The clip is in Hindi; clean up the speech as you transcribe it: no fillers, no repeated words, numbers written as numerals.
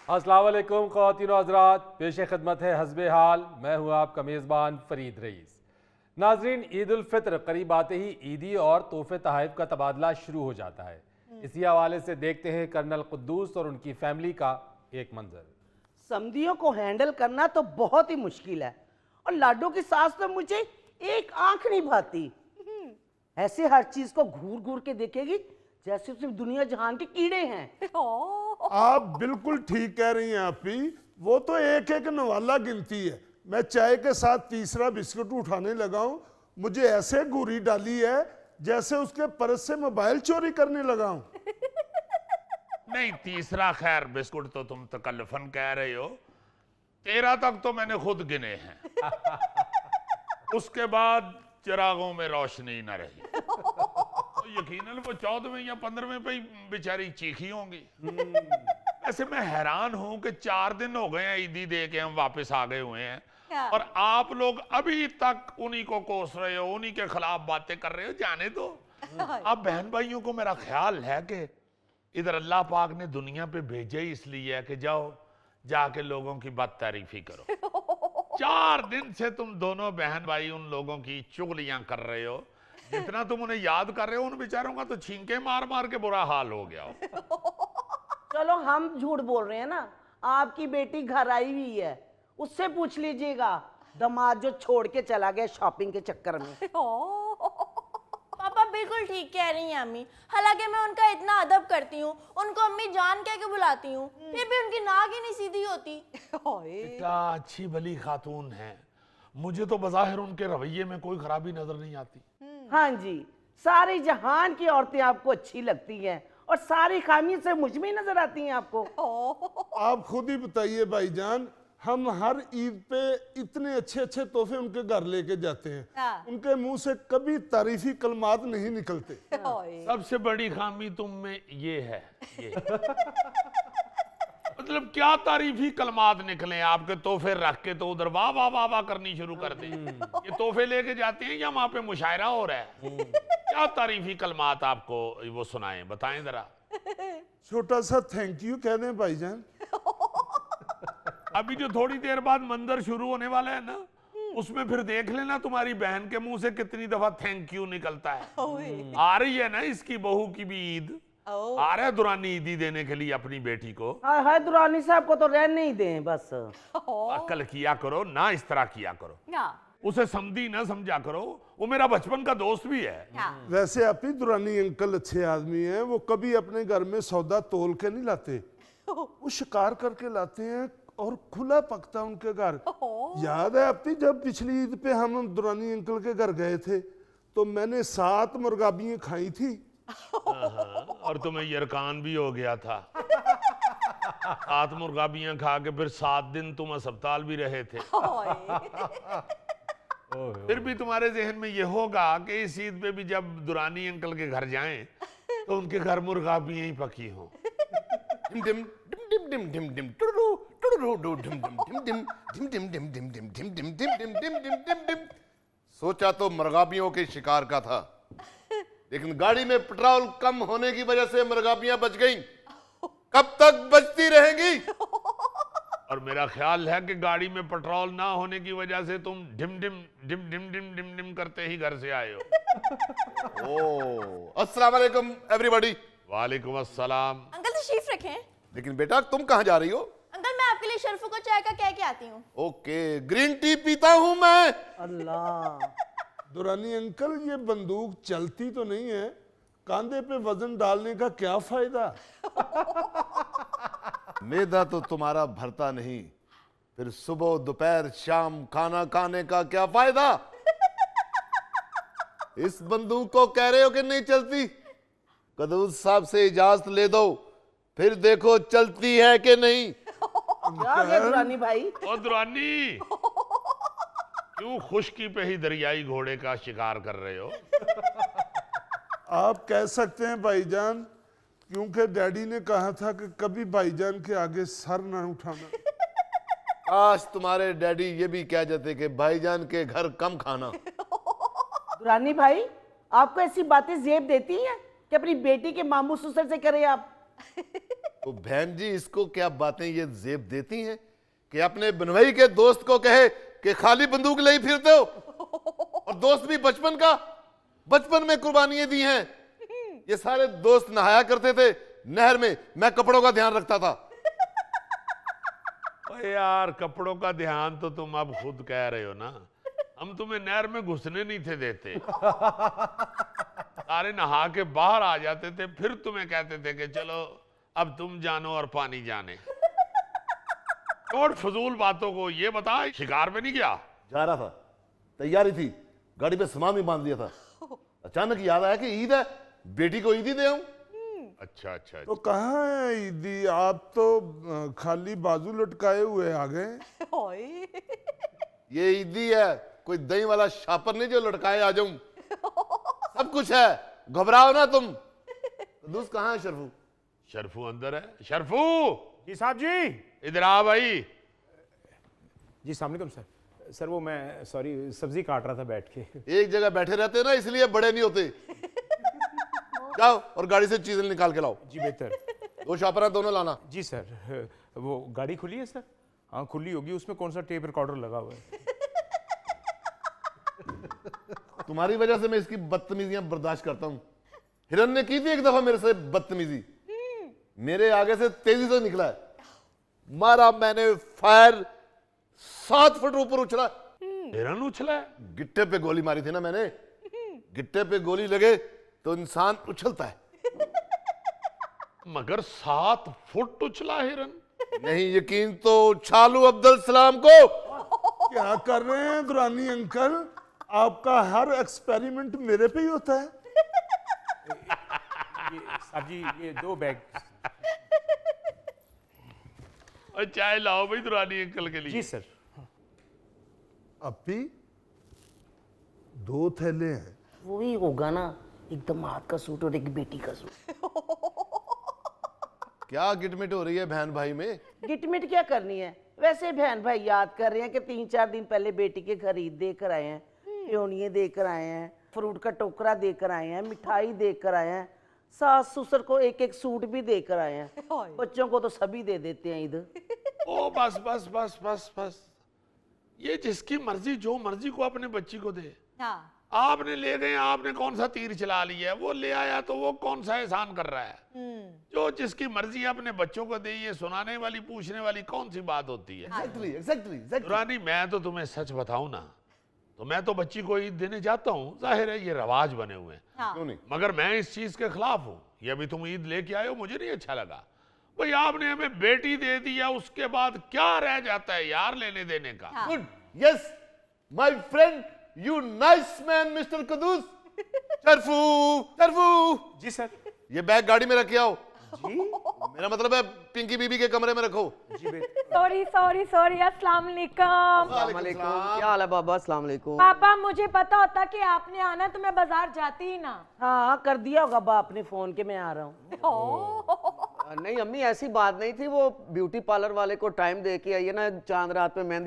अस्सलाम वालेकुम ख़वातीन व हज़रात, पेश खिदमत है हस्बे हाल। मैं हूँ आपका मेज़बान फ़रीद रईस। नाजरीन, ईद उल फित्र करीब आते ही ईदी और तोहफे तोहफ़ का तबादला शुरू हो जाता है। इसी हवाले से देखते हैं कर्नल कुद्दूस और उनकी फैमिली का एक मंजर। समधियों को हैंडल करना तो बहुत ही मुश्किल है और लाडो की सास तो मुझे एक आंख नहीं भाती। ऐसे हर चीज को घूर घूर के देखेगी जैसे उसमें दुनिया जहान के कीड़े हैं। आप बिल्कुल ठीक कह रही हैं आपी, वो तो एक एक नवाला गिनती है। मैं चाय के साथ तीसरा बिस्कुट उठाने लगा हूं, मुझे ऐसे घूरी डाली है जैसे उसके पर्स से मोबाइल चोरी करने लगा हूं। नहीं, तीसरा खैर बिस्कुट तो तुम तकल्लुफन कह रहे हो, 13 तक तो मैंने खुद गिने हैं। उसके बाद चिरागों में रोशनी न रही, तो यकीनन वो 14वें या 15वें पे ही बेचारी चीखी होंगी। ऐसे मैं हैरान हूं कि 4 दिन हो गए हैं ईदी दे के हम वापस आ गए हुए हैं और आप लोग अभी तक उन्हीं को कोस रहे हो, उन्हीं के खिलाफ बातें कर रहे हो। जाने दो। अब बहन भाइयों को मेरा ख्याल है कि इधर अल्लाह पाक ने दुनिया पे भेजे ही इसलिए है कि जाओ जाके लोगों की बदतारीफी करो। 4 दिन से तुम दोनों बहन भाई उन लोगों की चुगलियां कर रहे हो। जितना तुम उन्हें याद कर रहे हो उन बेचारों का तो छींके मार मार के बुरा हाल हो गया हो। चलो हम झूठ बोल रहे हैं ना, आपकी बेटी घर आई हुई है, उससे पूछ लीजिएगा दामाद जो छोड़ के चला गया शॉपिंग के चक्कर में। पापा बिल्कुल ठीक कह रही हैं अम्मी। हालांकि मैं उनका इतना अदब करती हूँ, उनको अम्मी जान कह के बुलाती हूँ, फिर भी उनकी नाक ही नहीं सीधी होती। बेटा अच्छी भली खातून है, मुझे तो बज़ाहिर उनके रवैये में कोई खराबी नजर नहीं आती। हाँ जी, सारी जहान की औरतें आपको अच्छी लगती हैं और सारी खामी से मुझ में ही नजर आती हैं आपको। आप खुद ही बताइए भाईजान, हम हर ईद पे इतने अच्छे अच्छे तोहफे उनके घर लेके जाते हैं, उनके मुंह से कभी तारीफी कलमात नहीं निकलते। सबसे बड़ी खामी तुम में ये है, ये। मतलब क्या तारीफी कलमात निकले आपके तोहफे रख के तो उधर वाह वाह वाह वाह करनी शुरू कर दें। ये तोहफे लेके जाते हैं या वहां पे मुशायरा हो रहा है? क्या तारीफी कलमात आपको वो सुनाएं, बताएं जरा। छोटा सा थैंक यू कह दें भाईजान। अभी जो थोड़ी देर बाद मंजर शुरू होने वाला है ना, उसमें फिर देख लेना तुम्हारी बहन के मुंह से कितनी दफा थैंक यू निकलता है। आ रही है ना इसकी बहू की भी ईद, आ रहा है दुरानी ईदी देने के लिए अपनी बेटी को। है दुरानी साहब को तो रहने ही दें बस। अक्ल किया करो ना, इस तरह किया करो, उसे समझी ना समझा करो, वो मेरा बचपन का दोस्त भी है। वैसे आप ही दुरानी अंकल अच्छे आदमी हैं, वो कभी अपने घर में सौदा तोल के नहीं लाते, वो शिकार करके लाते हैं और खुला पकता उनके घर। याद है आपकी जब पिछली ईद पे हम दुरानी अंकल के घर गए थे तो मैंने 7 मुर्गाबियां खाई थी। और तुम्हें यरकान भी हो गया था। 7 मुर्गाबियां खा के फिर 7 दिन तुम अस्पताल भी रहे थे। फिर भी तुम्हारे जहन में यह होगा कि इस ईद पे भी जब दुरानी अंकल के घर जाएं तो उनके घर मुर्गाबियां ही पकी हों। सोचा तो मुर्गाबियों के शिकार का था, लेकिन गाड़ी में पेट्रोल कम होने की वजह से मुर्गाबियां बच गईं। कब तक बचती रहेंगी? और मेरा ख्याल है कि गाड़ी में पेट्रोल ना होने की वजह से तुम ढिम ढिम ढिम ढिम ढिम ढिम ढिम करते ही घर से आए हो। ओह, अस्सलाम वालेकुम एवरीबॉडी। वालेकुम अस्सलाम। अंकल तशरीफ रखें। लेकिन बेटा तुम कहां जा रही हो? अंकल मैं आपके लिए शर्फू को चाय का कह के आती हूँ। ओके, ग्रीन टी पीता हूं मैं। अल्लाह, दुरानी अंकल ये बंदूक चलती तो नहीं है, कांधे पे वजन डालने का क्या फायदा? मैदा तो तुम्हारा भरता नहीं, फिर सुबह दोपहर शाम खाना खाने का क्या फायदा? इस बंदूक को कह रहे हो कि नहीं चलती? कदूस साहब से इजाजत ले दो, फिर देखो चलती है कि नहीं। क्या गया दुरानी भाई? ओ दुरानी, क्यों खुशकी पे ही दरियाई घोड़े का शिकार कर रहे हो? आप कह सकते हैं भाईजान, क्योंकि डैडी ने कहा था कि कभी भाईजान के आगे सर ना उठाना। काश तुम्हारे डैडी ये भी कह देते कि भाईजान के घर कम खाना। दुरानी भाई, आपको ऐसी बातें जेब देती हैं कि अपनी बेटी के मामू ससुर से करें आप? तो बहन जी इसको क्या बातें ये जेब देती हैं कि अपने बनवई के दोस्त को कहे कि खाली बंदूक ले ही फिरते हो, और दोस्त भी बचपन में कुर्बानियां दी हैं। ये सारे दोस्त नहाया करते थे नहर में, मैं कपड़ों का ध्यान रखता था। अरे यार, कपड़ों का ध्यान तो तुम अब खुद कह रहे हो ना, हम तुम्हें नहर में घुसने नहीं थे देते। सारे नहा के बाहर आ जाते थे, फिर तुम्हें कहते थे कि चलो अब तुम जानो और पानी जाने। और फजूल बातों को ये बता, शिकार पे नहीं गया? जा रहा था, तैयारी थी, गाड़ी पे सामान भी बांध दिया था। अचानक याद आया कि ईद है, बेटी को ईदी दे आऊं। अच्छा अच्छा। तो कहाँ है ईदी? आप तो खाली बाजू लटकाए हुए आ गए। ये ईदी है, कोई दही वाला शापर नहीं जो लटकाए आ जाऊं। सब कुछ है, घबराओ ना तुम। दोस्त कहाँ है शरफू? शरफू अंदर है। शरफू जी साहब जी। इधर आ भाई। जी अस्सलाम वालेकुम सर। सर वो मैं सॉरी सब्जी काट रहा था बैठ के। एक जगह बैठे रहते हैं ना, इसलिए बड़े नहीं होते। जाओ और गाड़ी से चीजें निकाल के लाओ। जी बेहतर। 2 शापर दोनों लाना। जी सर। वो गाड़ी खुली है सर? हाँ खुली होगी, उसमें कौन सा टेप रिकॉर्डर लगा हुआ है? तुम्हारी वजह से मैं इसकी बदतमीजियां बर्दाश्त करता हूं। हिरन ने की थी एक दफा मेरे से बदतमीजी, मेरे आगे से तेजी से निकला है, मारा मैंने फायर, 7 फुट ऊपर उछला। हिरन उछला है? गिट्टे पे गोली मारी थी ना मैंने। गिट्टे पे गोली लगे तो इंसान उछलता है। मगर 7 फुट उछला हिरन? नहीं यकीन तो छालू अब्दुल सलाम को। क्या कर रहे हैं दुरानी अंकल? आपका हर एक्सपेरिमेंट मेरे पे ही होता है। साहब जी ये 2 बैग। और चाय लाओ भाई दुरानी अंकल के लिए। जी सर। अपी 2 थैले हैं। वो ही होगा ना, एक दामाद का सूट और एक बेटी का सूट। क्या गिटमिट हो रही है बहन भाई में? गिटमिट क्या करनी है, वैसे बहन भाई याद कर रहे हैं कि 3-4 दिन पहले बेटी के खरीद देकर आए हैं, खिलौनिए देकर आए हैं, फ्रूट का टोकरा देकर आए हैं, मिठाई देकर आए हैं, सास ससुर को एक सूट भी देकर आए हैं। बच्चों को तो सभी दे देते हैं इधर। ओ बस बस बस बस बस, ये जिसकी मर्जी जो मर्जी को अपने बच्ची को दे। हाँ। आपने ले गए, आपने कौन सा तीर चला लिया है, वो ले आया तो वो कौन सा एहसान कर रहा है? जो जिसकी मर्जी अपने बच्चों को दे, ये सुनाने वाली पूछने वाली कौन सी बात होती है? एग्जैक्टली। दुरानी मैं तो तुम्हें सच बताऊं ना, तो मैं तो बच्ची को ईद देने जाता हूँ, जाहिर है ये रवाज बने हुए हैं। हाँ। क्यों नहीं? मगर मैं इस चीज के खिलाफ हूँ। ये अभी तुम ईद लेके आए हो, मुझे नहीं अच्छा लगा। भाई आपने हमें बेटी दे दिया, उसके बाद क्या रह जाता है यार लेने देने का? हाँ। Good, yes my friend, you nice man mister Kadoos. Sharfu ji sir. ये बैग गाड़ी में रखे आओ। जी मेरा मतलब है पिंकी बीबी के कमरे में रखो। जी बेहतर। Sorry sorry sorry. अस्सलाम वालेकुम। क्या हाल है बाबा? अस्सलाम वालेकुम। पापा मुझे पता होता कि आपने आना तो मैं बाजार जाती ही ना। हाँ कर दिया होगा बाप ने फोन के मैं आ रहा हूँ। नहीं अम्मी ऐसी बात नहीं थी, वो ब्यूटी पार्लर वाले को टाइम दे के आई है ना, चांद रात पे मेहंदी